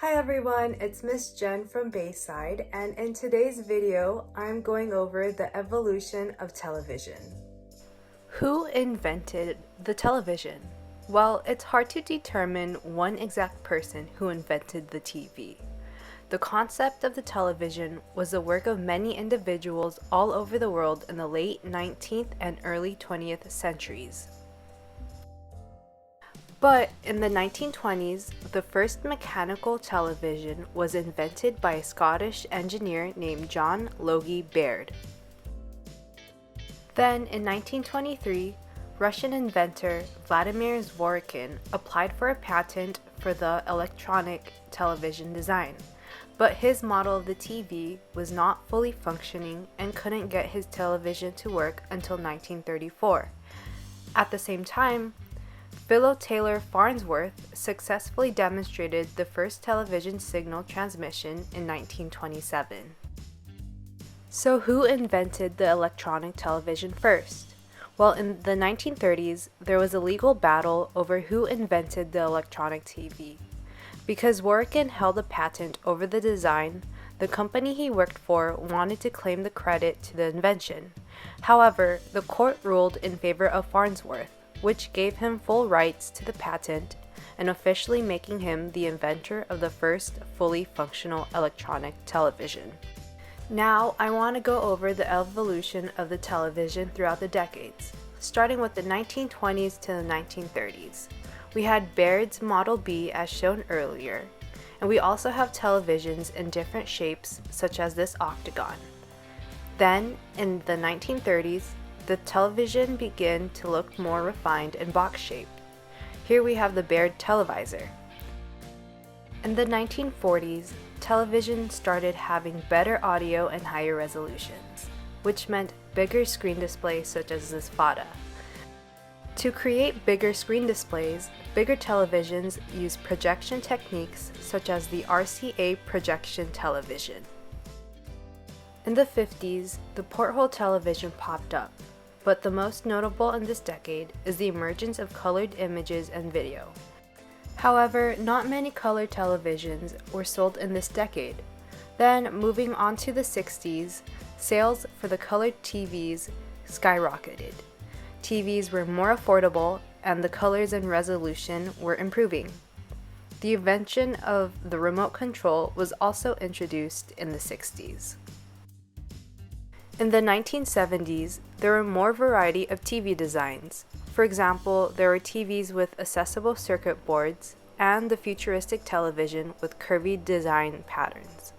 Hi everyone, it's Miss Jen from Bayside, and in today's video, I'm going over the evolution of television. Who invented the television? Well, it's hard to determine one exact person who invented the TV. The concept of the television was the work of many individuals all over the world in the late 19th and early 20th centuries. But in the 1920s, the first mechanical television was invented by a Scottish engineer named John Logie Baird. Then, in 1923, Russian inventor Vladimir Zworykin applied for a patent for the electronic television design, but his model of the TV was not fully functioning and couldn't get his television to work until 1934. At the same time, Philo Taylor Farnsworth successfully demonstrated the first television signal transmission in 1927. So who invented the electronic television first? Well, in the 1930s, there was a legal battle over who invented the electronic TV. Because Zworykin held a patent over the design, the company he worked for wanted to claim the credit to the invention. However, the court ruled in favor of Farnsworth, which gave him full rights to the patent and officially making him the inventor of the first fully functional electronic television. Now, I want to go over the evolution of the television throughout the decades, starting with the 1920s to the 1930s. We had Baird's Model B as shown earlier, and we also have televisions in different shapes such as this octagon. Then, in the 1930s, the television began to look more refined and box-shaped. Here we have the Baird televisor. In the 1940s, television started having better audio and higher resolutions, which meant bigger screen displays such as this Fata. To create bigger screen displays, bigger televisions use projection techniques such as the RCA projection television. In the 50s, the porthole television popped up, but the most notable in this decade is the emergence of colored images and video. However, not many color televisions were sold in this decade. Then, moving on to the 60s, sales for the colored TVs skyrocketed. TVs were more affordable and the colors and resolution were improving. The invention of the remote control was also introduced in the 60s. In the 1970s, there were more variety of TV designs. For example, there were TVs with accessible circuit boards and the futuristic television with curvy design patterns.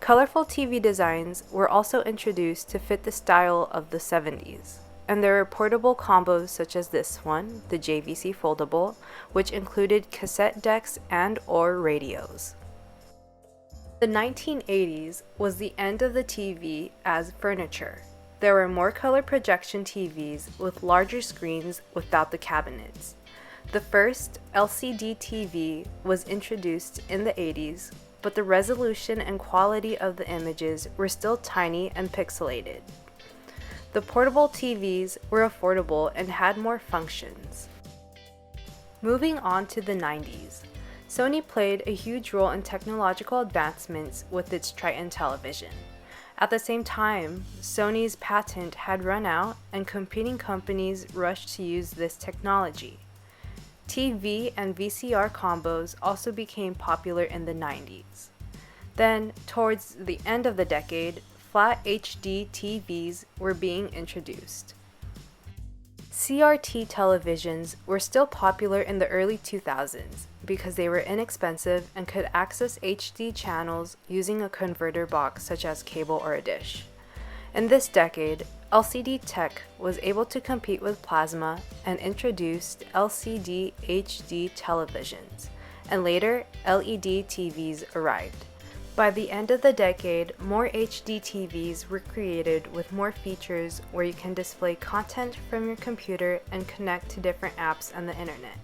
Colorful TV designs were also introduced to fit the style of the 70s. And there were portable combos such as this one, the JVC Foldable, which included cassette decks and/or radios. The 1980s was the end of the TV as furniture. There were more color projection TVs with larger screens without the cabinets. The first LCD TV was introduced in the 80s, but the resolution and quality of the images were still tiny and pixelated. The portable TVs were affordable and had more functions. Moving on to the 90s. Sony played a huge role in technological advancements with its Triton television. At the same time, Sony's patent had run out and competing companies rushed to use this technology. TV and VCR combos also became popular in the 90s. Then, towards the end of the decade, flat HD TVs were being introduced. CRT televisions were still popular in the early 2000s because they were inexpensive and could access HD channels using a converter box such as cable or a dish. In this decade, LCD tech was able to compete with plasma and introduced LCD HD televisions, and later LED TVs arrived. By the end of the decade, more HD TVs were created with more features where you can display content from your computer and connect to different apps and the internet.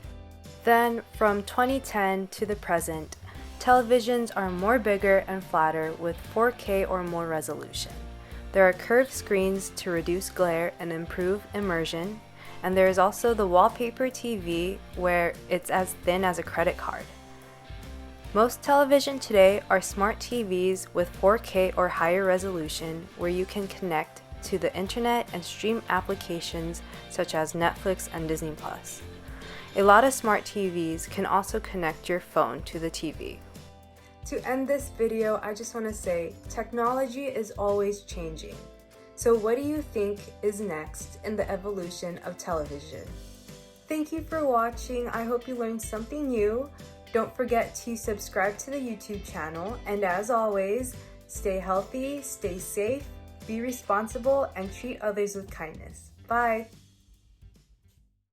Then, from 2010 to the present, televisions are more bigger and flatter with 4K or more resolution. There are curved screens to reduce glare and improve immersion, and there is also the wallpaper TV where it's as thin as a credit card. Most television today are smart TVs with 4K or higher resolution where you can connect to the internet and stream applications such as Netflix and Disney+. A lot of smart TVs can also connect your phone to the TV. To end this video, I just want to say technology is always changing. So what do you think is next in the evolution of television? Thank you for watching. I hope you learned something new. Don't forget to subscribe to the YouTube channel, and as always, stay healthy, stay safe, be responsible, and treat others with kindness. Bye!